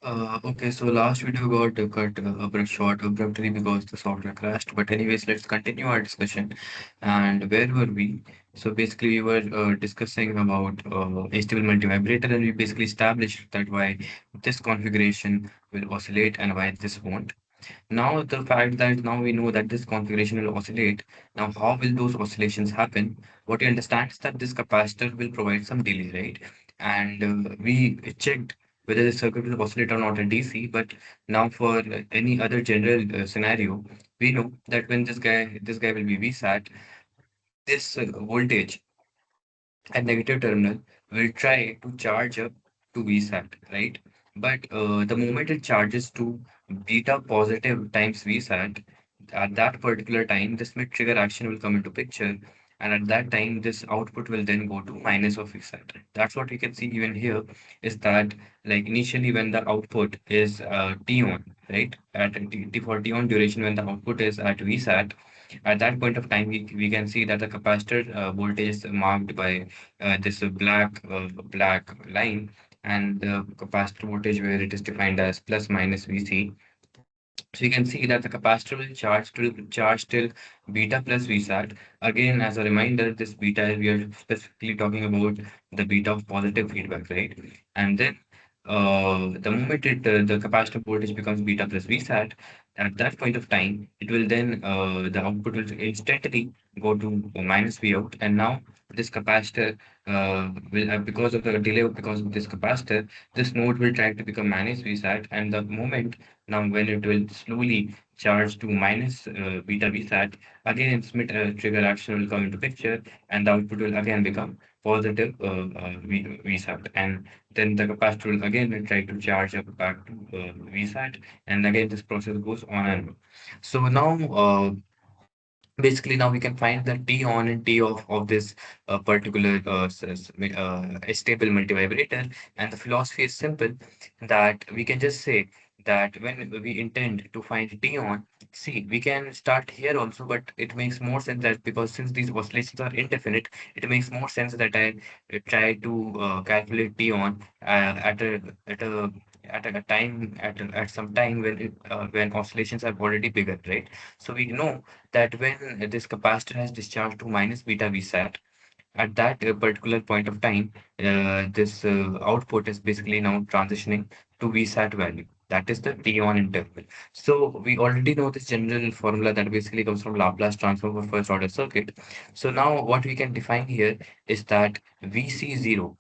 Okay, so last video got cut abrupt short abruptly because the software crashed. But anyways, let's continue our discussion. And where were we? So basically, we were discussing about HTML multivibrator, and we basically established that why this configuration will oscillate and why this won't. Now, the fact that now we know that this configuration will oscillate. Now, how will those oscillations happen? What you understand is that this capacitor will provide some delay, right? And we checked whether the circuit will oscillate or not at DC. But now, for any other general scenario, we know that when this guy will be VSAT, this voltage at negative terminal will try to charge up to VSAT, right? But the moment it charges to beta positive times VSAT, at that particular time, this mid trigger action will come into picture. And at that time, this output will then go to minus of VSAT. That's what we can see even here is that like initially when the output is T on, right? At T for T on duration when the output is at VSAT, at that point of time, we can see that the capacitor voltage is marked by this black line, and the capacitor voltage where it is defined as plus minus VC. So you can see that the capacitor will charge till beta plus VSAT. Again, as a reminder, this beta we are specifically talking about the beta of positive feedback, right? And then the moment the capacitor voltage becomes beta plus VSAT, at that point of time, it will then the output will instantly go to minus V out, and now this capacitor will because of the delay because of this capacitor, this node will try to become minus VSAT, and the moment now, when it will slowly charge to minus beta Vsat, again Smith trigger action will come into picture, and the output will again become positive Vsat, and then the capacitor will again try to charge up back to Vsat, and again this process goes on and on. So now basically now we can find the T on and T off of this particular stable multivibrator, and the philosophy is simple that we can just say that when we intend to find T on, see we can start here also, but it makes more sense that because since these oscillations are indefinite, it makes more sense that I try to calculate T on at a at a time at some time when oscillations are already bigger, right? So we know that when this capacitor has discharged to minus beta Vsat, at that particular point of time, this output is basically now transitioning to Vsat value. That is the T on interval. So we already know this general formula that basically comes from Laplace transform for first order circuit. So now what we can define here is that Vc0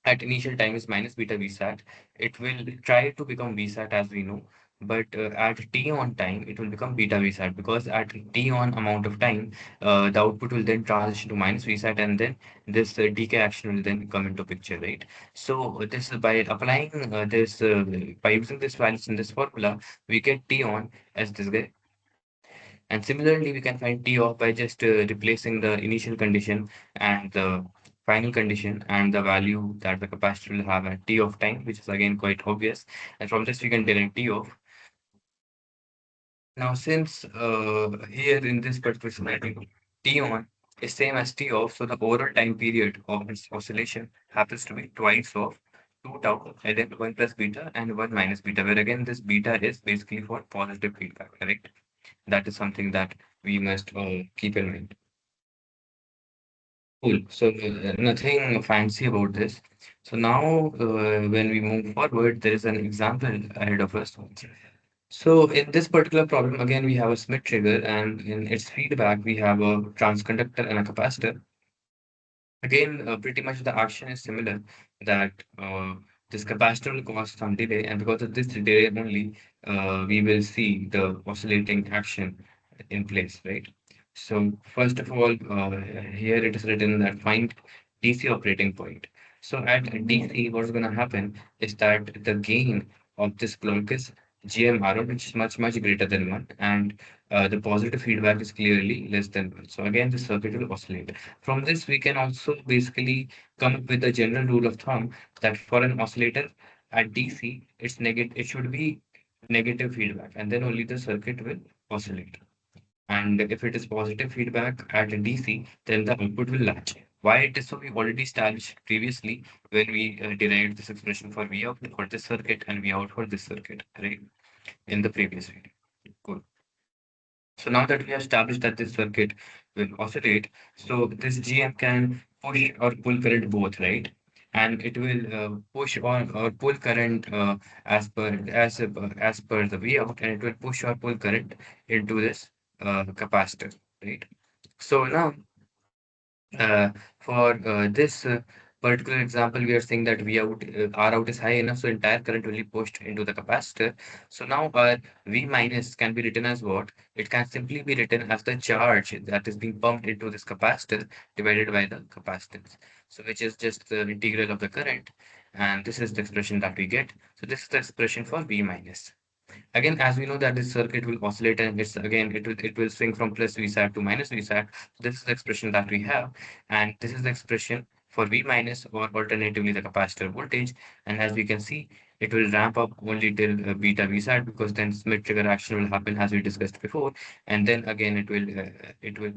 at initial time is minus beta Vsat. It will try to become Vsat as we know, but at t on time, it will become beta Vsat because at t on amount of time, the output will then transition to minus Vsat, and then this decay action will then come into picture, right? So this by applying by using this values in this formula, we get t on as this guy, and similarly, we can find T off by just replacing the initial condition and the final condition and the value that the capacitor will have at T of time, which is again quite obvious. And from this, we can derive T off. Now, since here in this particular scenario, T on is same as T off, so the overall time period of this oscillation happens to be twice of 2 tau, and then 1 plus beta and 1 minus beta, where again this beta is basically for positive feedback, correct? That is something that we must keep in mind. Cool. So nothing fancy about this. So now when we move forward, there is an example ahead of us. So in this particular problem, again, we have a Smith trigger, and in its feedback, we have a transconductor and a capacitor. Again, pretty much the action is similar that this capacitor will cause some delay, and because of this delay only, we will see the oscillating action in place, right? So first of all, here it is written that find DC operating point. So at DC, what's going to happen is that the gain of this clock is GMR, which is much greater than 1, and the positive feedback is clearly less than 1. So again, the circuit will oscillate. From this, we can also basically come up with a general rule of thumb that for an oscillator at DC, it should be negative feedback, and then only the circuit will oscillate. And if it is positive feedback at DC, then the output will latch. Why it is so, we already established previously when we derived this expression for V out for this circuit and V out for this circuit, right? In the previous video. Cool. So now that we have established that this circuit will oscillate, so this GM can push or pull current both, right? And it will push or pull current as per the V out, and it will push or pull current into this capacitor, right? So now uh, for this particular example, we are saying that V out, R out is high enough, so entire current will be pushed into the capacitor. So now our V minus can be written as what? It can simply be written as the charge that is being pumped into this capacitor divided by the capacitance. So which is just the integral of the current, and this is the expression that we get. So this is the expression for V minus. Again, as we know that this circuit will oscillate and it will swing from plus V sat to minus V sat. So this is the expression that we have, and this is the expression for V minus or alternatively the capacitor voltage. And as we can see, it will ramp up only till beta V sat because then Smith trigger action will happen as we discussed before, and then again it will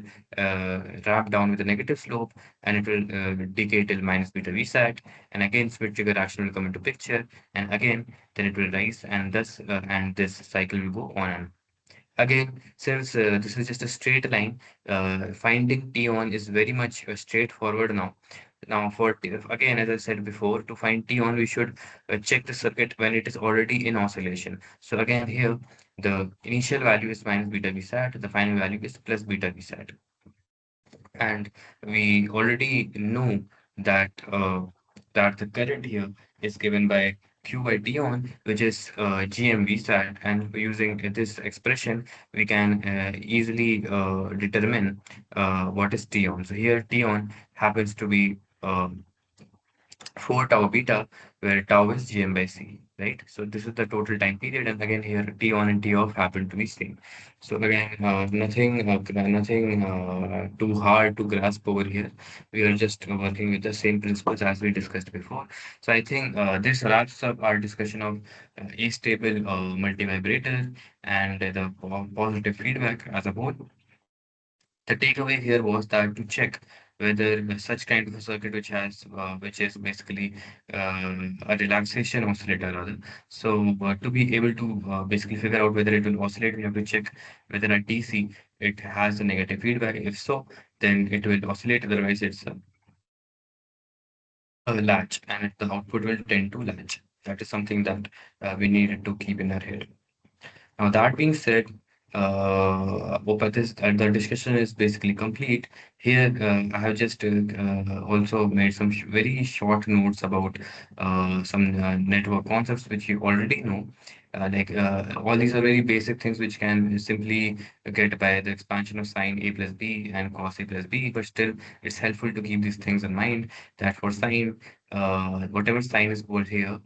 ramp down with a negative slope and it will decay till minus beta V sat, and again Smith trigger action will come into picture, and again then it will rise, and thus and this cycle will go on and again. Since this is just a straight line, finding T on is very much straightforward now. Now for again, as I said before, to find T on we should check the circuit when it is already in oscillation. So again here the initial value is minus beta V sat, the final value is plus beta V sat, and we already know that that the current here is given by Q by T on, which is GMV sat, and using this expression, we can easily determine what is T on. So here T on happens to be 4 tau beta, where tau is Gm by C, right? So this is the total time period, and again here T on and T off happen to be same. So again, nothing too hard to grasp over here. We are just working with the same principles as we discussed before. So I think this wraps up our discussion of astable multivibrator and the positive feedback as a whole. The takeaway here was that to check whether such kind of a circuit which is basically a relaxation oscillator rather. So to be able to basically figure out whether it will oscillate, we have to check whether at DC it has a negative feedback. If so, then it will oscillate. Otherwise, it's a latch, and the output will tend to latch. That is something that we needed to keep in our head. Now, that being said, the discussion is basically complete. Here, I have just also made some very short notes about some network concepts which you already know. All these are very basic things which can simply get by the expansion of sine A plus B and cos A plus B, but still it's helpful to keep these things in mind that for sine, whatever sign is over here,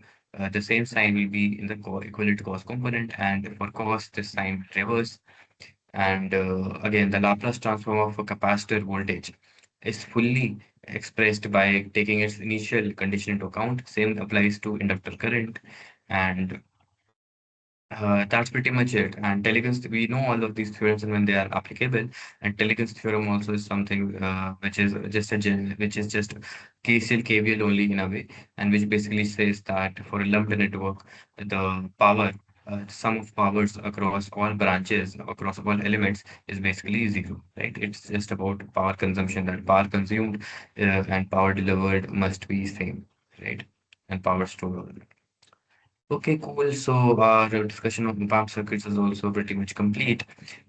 the same sign will be in the equivalent cos component, and for cos, this sign will reverse. And again, the Laplace transform of a capacitor voltage is fully expressed by taking its initial condition into account. Same applies to inductor current, and that's pretty much it. And Telegon's, we know all of these theorems and when they are applicable. And Telegon's theorem also is something which is just KCL KVL only in a way, and which basically says that for a lumped network, the power sum of powers across all branches, across all elements is basically zero, right? It's just about power consumption, that power consumed and power delivered must be same, right? And power stored. Okay, cool. So our discussion of Opamp circuits is also pretty much complete.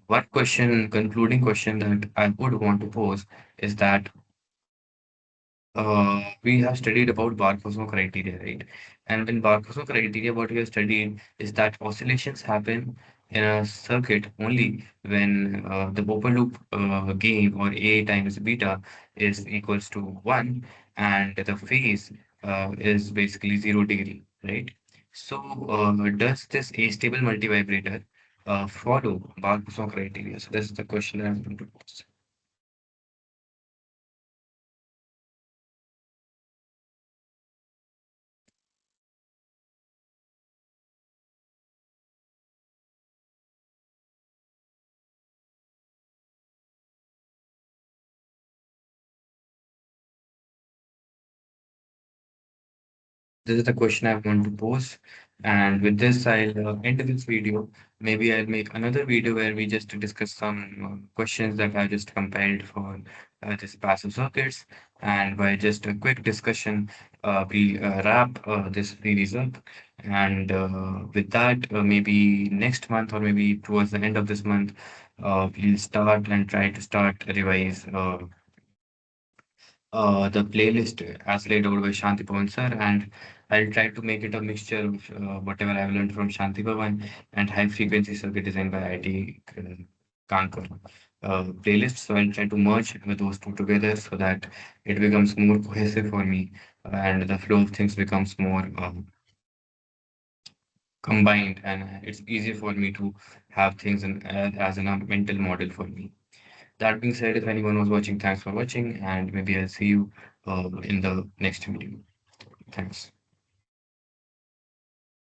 One question, concluding question that I would want to pose is that we have studied about Barroso criteria, right? And in Barroso criteria, what we have studied is that oscillations happen in a circuit only when the open loop gain or A times beta is equals to 1 and the phase is basically 0 degree, right? So does this astable multivibrator follow Barroso criteria? So this is the question that I'm going to pose. This is the question I want to pose. And with this, I'll end this video. Maybe I'll make another video where we just discuss some questions that I just compiled for this passive circuits. And by just a quick discussion, we wrap this series up. And with that, maybe next month or maybe towards the end of this month, we'll start and try to start revise the playlist as laid out by Shanti Pawan sir, and I'll try to make it a mixture of whatever I've learned from Shanti Pawan and high frequency circuit design by IT Kanpur playlist. So I'll try to merge those two together so that it becomes more cohesive for me and the flow of things becomes more combined, and it's easier for me to have things as in a mental model for me. That being said, if anyone was watching, thanks for watching, and maybe I'll see you in the next video. Thanks.